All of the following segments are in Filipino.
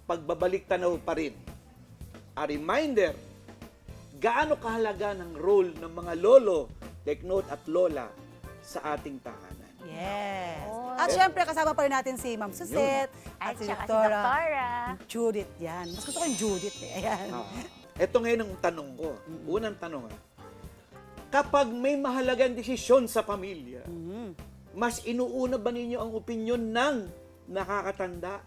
pagbabalik tanaw pa rin. A reminder, gaano kahalaga ng role ng mga lolo, take note at lola sa ating tahanan. Yes. Oh. At syempre, kasama pa rin natin si Ma'am Suzette at At si saka si Doktora Doktora. Judith. Yan. Mas gusto ko yung Judith eh. Ayan. Ito ngayon ang tanong ko. Unang tanong, kapag may mahalagang desisyon sa pamilya, mas inuuna ba ninyo ang opinyon ng nakakatanda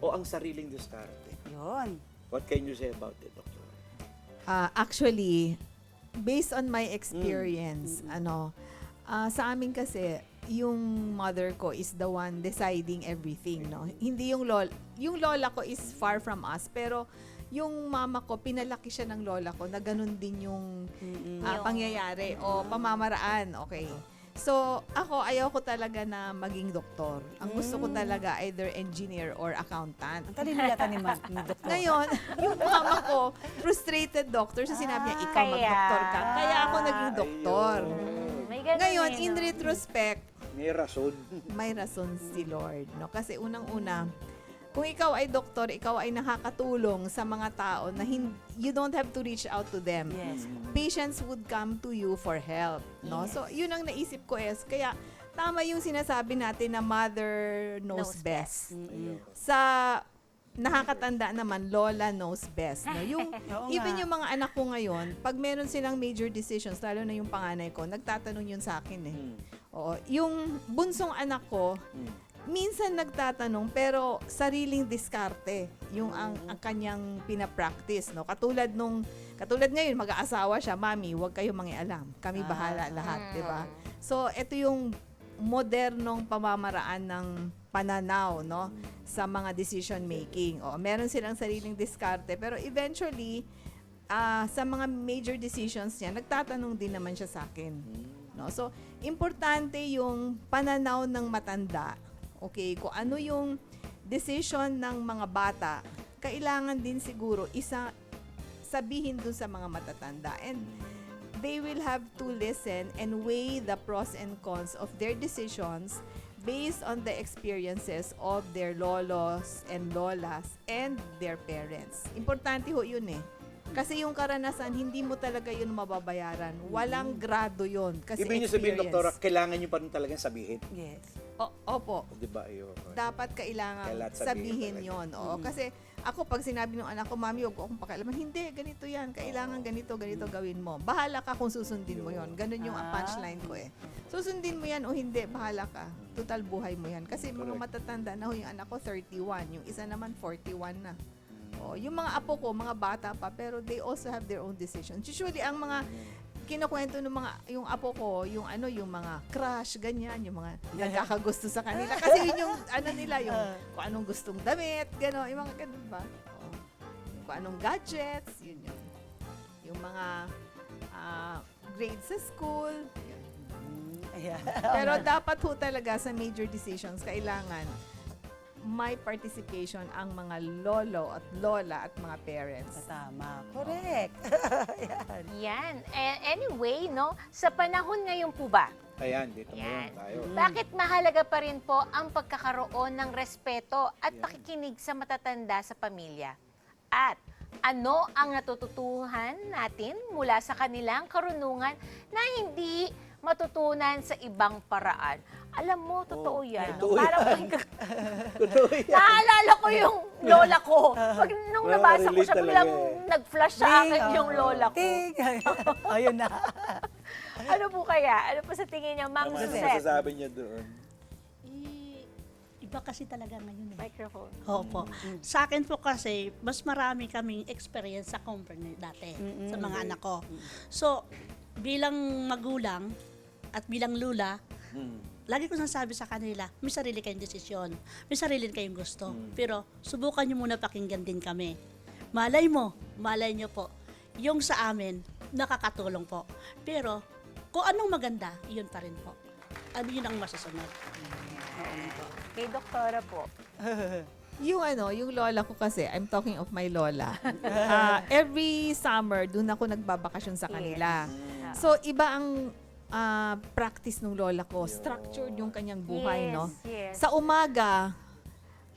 o ang sariling diskarte? Yun. What can you say about it, Doctor? Actually, based on my experience, sa amin kasi, yung mother ko is the one deciding everything, no? Hindi yung lola. Yung lola ko is far from us, pero yung mama ko, pinalaki siya ng lola ko na ganun din yung pangyayari o pamamaraan, okay? So, ayaw ko talaga na maging doktor. Ang gusto ko talaga either engineer or accountant. Ang talino yata ni Doktor. Ngayon, yung mama ko, frustrated doctor, so sinabi niya, ikaw Kaya. mag-doktor ka. Kaya ako naging doktor. May ganun Ngayon, eh, in no? retrospect, May rason. may rason si Lord. No? Kasi unang-una, kung ikaw ay doktor, ikaw ay nakakatulong sa mga tao na you don't have to reach out to them. Yes. Patients would come to you for help. No? Yes. So, yun ang naisip ko is, kaya tama yung sinasabi natin na mother knows best. Sa nakakatanda naman, lola knows best. No? Yung, Oo even nga. yung mga anak ko ngayon, pag meron silang major decisions, lalo na yung panganay ko, nagtatanong yun sa akin eh. Oo. Yung bunsong anak ko, minsan nagtatanong, pero sariling diskarte yung ang kanyang pinapractice. No? Katulad ngayon, mag-aasawa siya, Mami, huwag kayong mangialam. Kami bahala lahat, di ba? So, ito yung modernong pamamaraan ng pananaw, no, sa mga decision making. O, meron silang sariling diskarte, pero eventually sa mga major decisions niya, nagtatanong din naman siya sa akin. No? So, importante yung pananaw ng matanda. Okay, kung ano yung decision ng mga bata, kailangan din siguro sabihin dun sa mga matatanda. And they will have to listen and weigh the pros and cons of their decisions based on the experiences of their lolos and lolas and their parents. Importante ho yun eh. Kasi yung karanasan, hindi mo talaga yun mababayaran. Walang grado yun. Kasi Ibig niyo sabihin, Doktora, kailangan niyo pa rin talagang sabihin. Yes. Opo. Di ba? Ayun. Dapat kailangan Kailangan sabihin sabihin yon. Oo, kasi ako pag sinabi ng anak ko, Mami, huwag akong pakialaman. Hindi, ganito yan. Kailangan ganito gawin mo. Bahala ka kung susundin mo yon. Ganun yung punchline ko eh. Susundin mo yan o hindi, bahala ka. Total buhay mo yan. Kasi mga matatanda na ho, yung anak ko 31, yung isa naman 41 na. Oh, yung mga apo ko, mga bata pa, pero they also have their own decisions. Usually, ang mga kinukwento ng yung apo ko, yung mga crush, ganyan, yung mga nagkakagusto sa kanila. Kasi yun yung, nila, yung kung anong gustong damit, gano'n, yung mga ganun ba? Oh. Kung anong gadgets, yun yun. Yung mga grades sa school, yun. Ayan. Pero dapat ho talaga sa major decisions, kailangan may participation ang mga lolo at lola at mga parents. Tama. Correct. Ayan. Yan. Anyway, no, sa panahon ngayon po ba, Ayan, dito Yan. ngayon tayo. bakit mahalaga pa rin po ang pagkakaroon ng respeto at pakikinig sa matatanda sa pamilya? At ano ang natututuhan natin mula sa kanilang karunungan na hindi matutunan sa ibang paraan? Alam mo, totoo yan. totoo Parang Totoo yan. naalala ko yung lola ko. Nung nabasa ko siya, Nakaka-relate biglang talaga eh. nag-flash sa akin yung lola ko. Ting! Ayun na. Ano po kaya? Ano po sa tingin niyo, Ma'am Ano Suzette? masasabi niya doon? Iba kasi talaga ngayon eh. Microphone. Opo. Sa akin po kasi, mas marami kaming experience sa company dati, sa mga anak ko. So, bilang magulang at bilang lula, lagi ko sinasabi sa kanila, may sarili kayong desisyon, may sarili kayong gusto. Pero subukan nyo muna pakinggan din kami. Malay nyo po, yung sa amin, nakakatulong po. Pero kung anong maganda, yun pa rin po. Yun ang masusunod. Kay Doktora po. Yung lola ko kasi, I'm talking of my lola. Every summer, doon ako nagbabakasyon sa kanila. So, iba ang practice ng lola ko. Structured yung kanyang buhay, no? Yes. Sa umaga,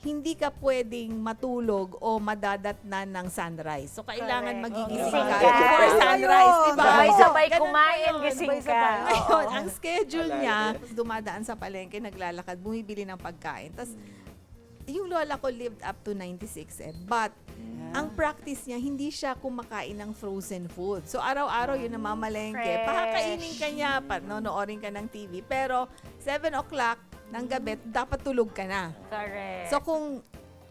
hindi ka pwedeng matulog o madadatnan ng sunrise. So, kailangan Correct. magigising Gising ka ka. before sunrise, Ayun. di ba? Sabay-sabay Ganun kumain, yun. gising ka. Sabay-sabay. Ngayon, ang schedule Alala. niya, dumadaan sa palengke, naglalakad, bumibili ng pagkain. Tapos, yung lola ko lived up to 96 But, ang practice niya, hindi siya kumakain ng frozen food. So, araw-araw yun namamalengke. Fresh. Pakakainin ka niya, panonoorin ka ng TV. Pero, 7 o'clock ng gabi, dapat tulog ka na. Correct. So, kung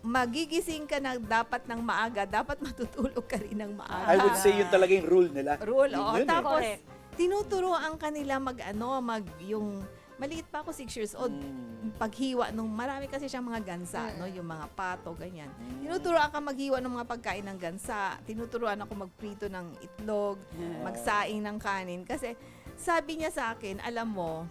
magigising ka na dapat ng maaga, dapat matutulog ka rin ng maaga. I would say yun talaga yung rule nila. Rule, Yun oo. yun eh. Tapos, Correct. tinuturoan kanila yung, maliit pa ako, 6 years old, paghiwa nung, marami kasi siyang mga gansa, no? Yung mga pato, ganyan. Tinuturoan ka maghiwa ng mga pagkain ng gansa. Tinuturoan ako magprito ng itlog, magsaing ng kanin. Kasi, sabi niya sa akin, alam mo,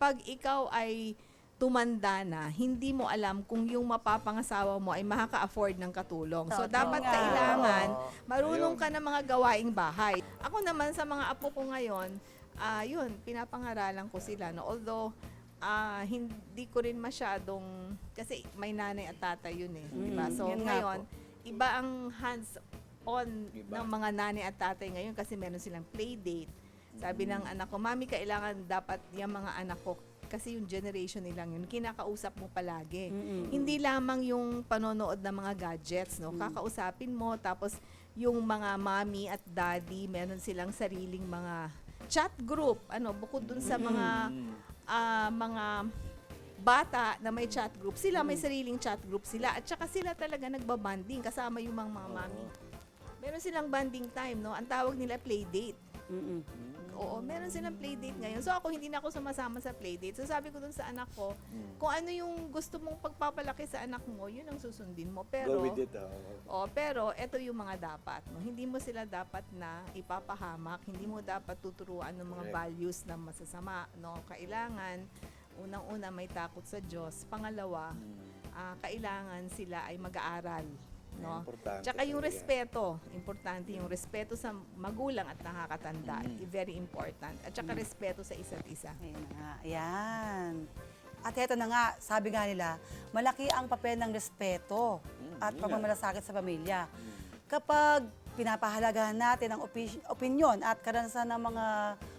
pag ikaw ay tumanda na, hindi mo alam kung yung mapapangasawa mo ay makaka-afford ng katulong. So, Totoo. dapat nga. kailangan marunong Ayun. ka ng mga gawaing bahay. Ako naman sa mga apo ko ngayon, yun, pinapangaralan ko sila. No? Although, hindi ko rin masyadong, kasi may nanay at tatay yun eh. Diba? So, yun nga ngayon, iba ang hands-on Iba. ng mga nanay at tatay ngayon kasi meron silang play date. Sabi ng anak ko, Mami, kailangan dapat yung mga anak ko, kasi yung generation nilang yun, kinakausap mo palagi. Hindi lamang yung panonood ng mga gadgets, no? Kakausapin mo, tapos yung mga mommy at daddy, meron silang sariling mga chat group, bukod dun sa mga bata na may chat group, sila may sariling chat group sila, at saka sila talaga nagbabanding kasama yung mga mommy. Meron silang banding time, no? Ang tawag nila play date. Oo, meron silang playdate ngayon. So ako, hindi na ako sumasama sa playdate. So sabi ko dun sa anak ko, kung ano yung gusto mong pagpapalaki sa anak mo, yun ang susundin mo. Pero, Go with it. pero eto yung mga dapat. No? Hindi mo sila dapat na ipapahamak. Hindi mo dapat tuturuan ng mga Correct. values na masasama. No? Kailangan, unang-una may takot sa Diyos. Pangalawa, kailangan sila ay mag-aaral. No? Importante Tsaka yung talaga. respeto, importante yung respeto sa magulang at nakakatanda, very important. At tsaka respeto sa isa't isa. Ayan na nga. Ayan. At eto na nga, sabi nga nila, malaki ang papel ng respeto at yun pagmamalasakit sa pamilya. Kapag pinapahalagahan natin ang opinyon at karanasan ng mga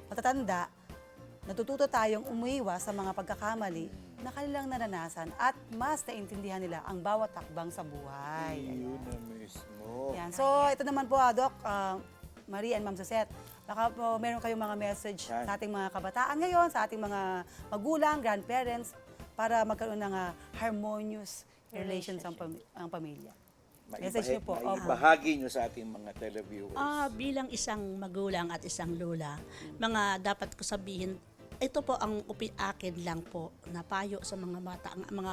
matatanda, natututo tayong umiwas sa mga pagkakamali na kanilang naranasan at mas naintindihan nila ang bawat takbang sa buhay. Yun na mismo. Ayan. So, ito naman po, Doc, Marie and Ma'am Suzette, baka po meron kayong mga message Yan. sa ating mga kabataan ngayon, sa ating mga magulang, grandparents, para magkaroon ng harmonious relations ang pamilya. Message niyo po. Opo. Bahagi nyo sa ating mga televiewers. Bilang isang magulang at isang lola, mga dapat ko sabihin, ito po ang akin lang po na payo sa mga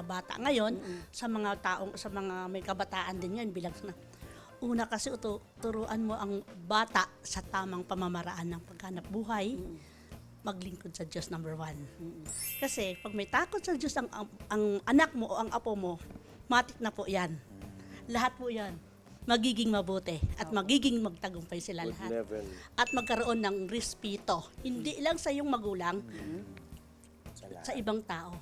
bata ngayon, sa mga may kabataan din ngayon bilang na una kasi turuan mo ang bata sa tamang pamamaraan ng paghanap buhay. Maglingkod sa Diyos, number 1. Kasi pag may takot sa Diyos ang anak mo o ang apo mo, matik na po 'yan. Lahat po 'yan magiging mabuti at magiging magtagumpay sila Good lahat. level. At magkaroon ng respeto. Hindi lang sa iyong magulang, Sa lahat. sa ibang tao.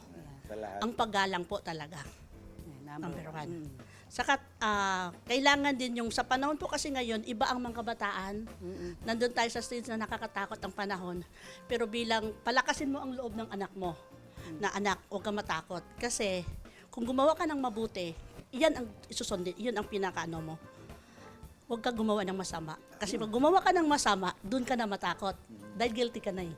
Sa lahat. Ang paggalang po talaga. Ayan, Number 1. Saka kailangan din yung sa panahon po kasi ngayon, iba ang mga kabataan. Nandun tayo sa stage na nakakatakot ang panahon. Pero bilang palakasin mo ang loob ng anak mo, na anak, huwag ka matakot. Kasi kung gumawa ka ng mabuti, iyan ang isusundin, iyan ang pinakaano mo. Huwag ka gumawa ng masama. Kasi pag gumawa ka ng masama, doon ka na matakot. Dahil guilty ka na eh.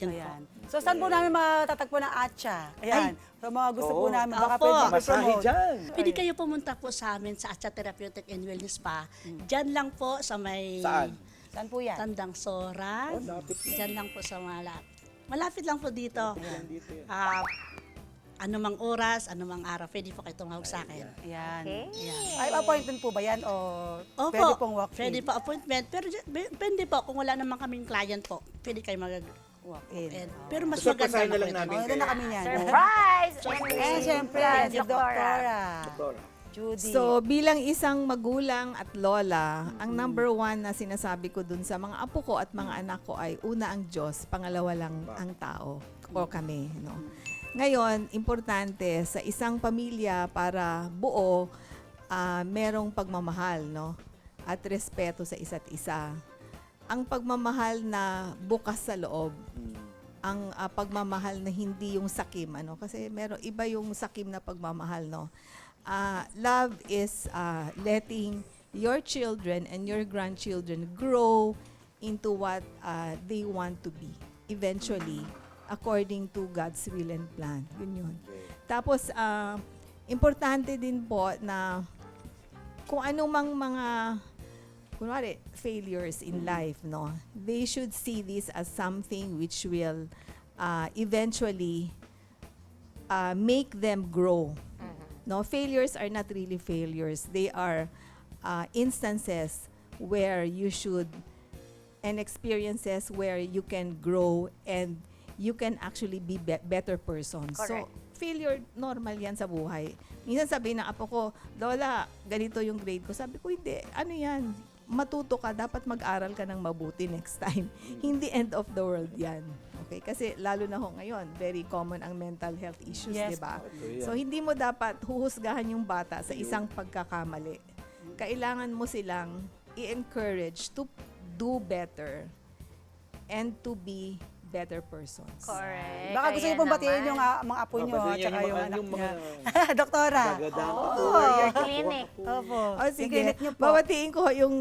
Yan po. Ayan. So, saan po namin matatagpo ng atcha? Ayan. So, mga gusto po Oo. namin, baka Opo. pwede Masahe i-promote. dyan. Pwede kayo pumunta po sa amin sa Atcha Therapeutic and Wellness Spa. Diyan lang po sa may Saan? Saan po yan? Tandang Sora. Oh, lapit lang. Diyan lang po sa malapit lang po dito. Dito yan. Anumang oras, anumang araw, pwede po kayo tumawag sa akin. Ayan. Okay. Ayan. Ay, appointment po ba yan? O Opo, pwede pong walk-in? pwede po appointment. Pero pwede po, kung wala naman kaming client po, pwede kayo Walk-in. Pero mas Surpresahin maganda na lang po namin Oh, ito na kami niyan. Surprise! Eh, siyempre, si Doktora. Doktora. Judy. So, bilang isang magulang at lola, ang number 1 na sinasabi ko dun sa mga apo ko at mga anak ko ay una ang Diyos, pangalawa lang ang tao o kami. No? Ngayon, importante sa isang pamilya para buo, merong pagmamahal, no? At respeto sa isa't isa. Ang pagmamahal na bukas sa loob, ang pagmamahal na hindi yung sakim, ano? Kasi iba yung sakim na pagmamahal, no? Love is letting your children and your grandchildren grow into what they want to be eventually, according to God's will and plan. Yun. Tapos, importante din po na kung anumang mga, kunwari, failures in life, no? They should see this as something which will eventually make them grow. No, failures are not really failures. They are instances where you should, and experiences where you can grow and you can actually be better persons. Correct. So, failure, normal yan sa buhay. Minsan sabi ng apo ko, Lola, ganito yung grade ko. Sabi ko, hindi. Ano yan? Matuto ka, dapat mag-aral ka ng mabuti next time. Hindi end of the world yan. Okay? Kasi lalo na ho ngayon, very common ang mental health issues, Yes, di ba? Ito yan. So, hindi mo dapat huhusgahan yung bata sa isang pagkakamali. Kailangan mo silang i-encourage to do better and to be better persons. Correct. Baka gusto niyo Ayan pong batiin naman. yung mga apo niyo Babatiin at niya saka yung yung mga- anak yung niya. mga- Doktora. Tagadang For your clinic. Opo. O sige, Clinic niyo po. babatiin ko yung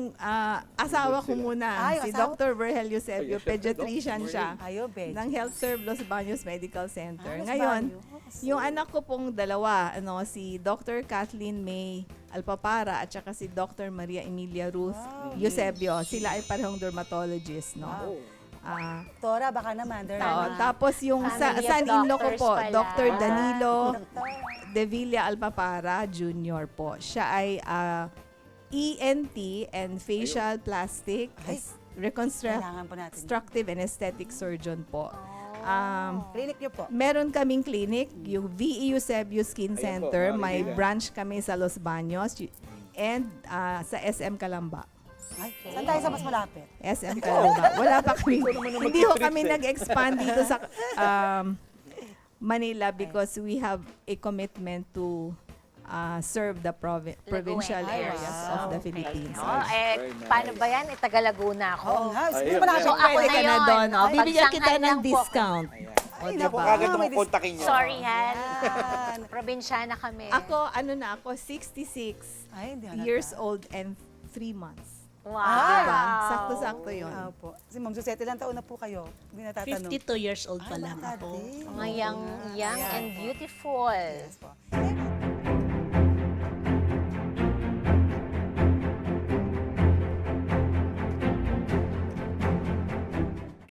asawa ko muna, Ay, si asawa? Dr. Virgel Eusebio, Ay, pediatrician Doc, siya Ayo, Bed. ng Health Serve Los Baños Medical Center. Los Ngayon, Baños. yung anak ko pong dalawa, si Dr. Kathleen May Alpapara at saka si Dr. Maria Emilia Ruth Eusebio, sila ay parehong dermatologist, no? Oh. Doktora, baka naman. Tapos yung Family of son-in-law ko doctors po, pala. Dr. Danilo De Villa Alpapara Jr. po. Siya ay ENT and facial plastic Ay. Kailangan po natin. reconstructive and aesthetic surgeon po. Clinic niyo po. Meron kaming clinic, yung VE Eusebio Skin Ayan po, Center. May Maria. branch kami sa Los Baños and sa SM Calamba. Ay, saan tayo sa mas malapit? SM Calamba. Wala pa kami. Ikaw naman ang Hindi ho mag-trip kami eh. nag-expand dito sa Manila because we have a commitment to serve the provincial Laguna. areas Wow. of the Philippines. Oh, Very nice. paano ba yan? Taga Laguna ako. Oo nga. Ayun, Hindi malapit. So, ako Pwede na ka na yun. doon. no? Oh. Bibigyan Pagsanghan kita lang ng po ako. discount. Ayan. O, Ay, diba? naku, kagad may mong kontakin niyo. Sorry, Han. Yan. Probinsyana kami. Ako, 66 Ay, hindi halata. years old and 3 months. Wow. Diba? Sakto-sakto yun. Opo. Si Ma'am Susette, ilang taon na po kayo? Hindi natatanong. 52 years old pa Ay, lang bata ako. din. Mga young and beautiful. Yes po.